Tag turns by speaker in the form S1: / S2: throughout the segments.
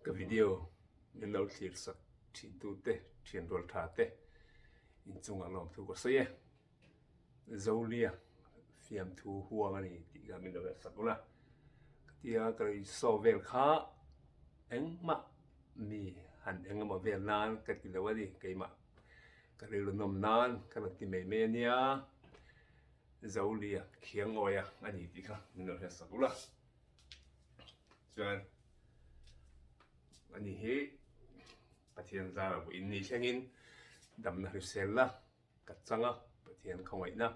S1: cái video nên lâu thiệt sắc chín tu tê chín đồ thả tê in chung ang lom thu có sấy dâu lia phiam thu huang anh thì cái mình đâu sắc cũng là thì cái so về khá anh mà mi hẳn anh mà về nan cái gì đâu đi cái mà cái điều nôm nan cái là tìm mấy nia dâu lia khiêng ngồi anh thì cái mình đâu sắc cũng là cho nên anh hi pathian za bu in ni sengin dam na risel la kat changa pathian khawai na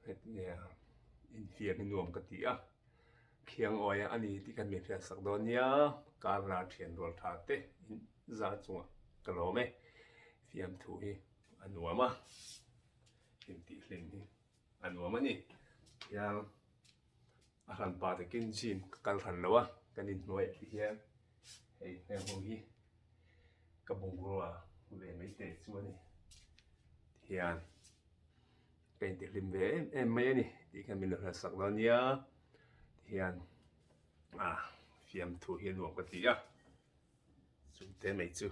S1: het ne in fian in nuam kati a khiang oya ani ti kan me thia sak don nia kar ra thian rol tha te in za chunga kalome fiam thu hi anuama in ti hlen hi anuama ni yang aran pa te kin chin kal than lawa kanin noi ti hian hey em hôm hi cái bông rùa về mấy tệ xưa này hiền cái tiền lim về em mấy này thì cái mình được là sạc đó nhá hiền phim thu hiền một cái tí á chúng thế mấy chú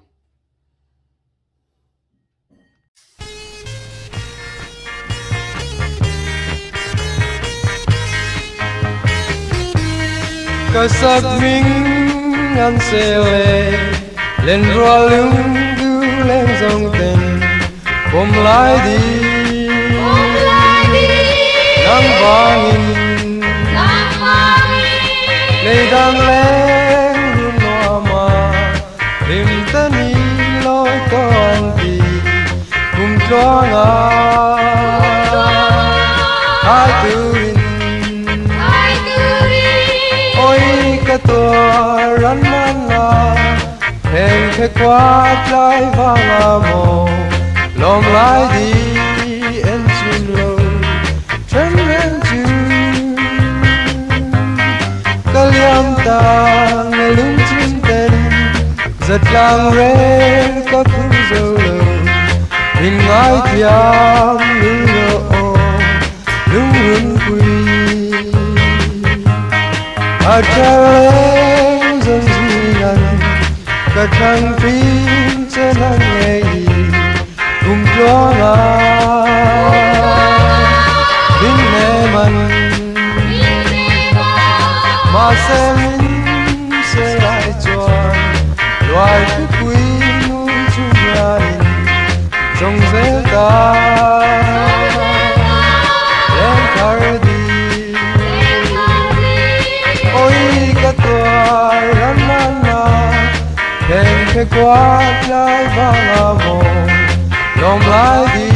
S2: cái sắc mình ngăn xe lên rùa lưng đưa lên dòng tình ôm lại đi nắng vàng lấy đang lên luôn loa mà đêm ta đi lối con đi cùng cho ngã hai tư ôi cái tua rắn man na hẹn khẽ qua trái vang mồ lòng lại đi em chun lâu chân em chun cái liam ta nghe lung chim tên giật lang rên có thu dâu lâu hình ngái thiam lưng ngỡ lưng hương quy ở trời dần duy ngăn cả thằng phim trên hàng ngày cùng cho ngã đến mẹ mình mà sẽ lại tròn loài thứ quý nuôi chung nhà đình trong dễ ta lên khởi đi ôi cái tua rắn man na hẹn khẽ qua trái vang mồ lòng lại đi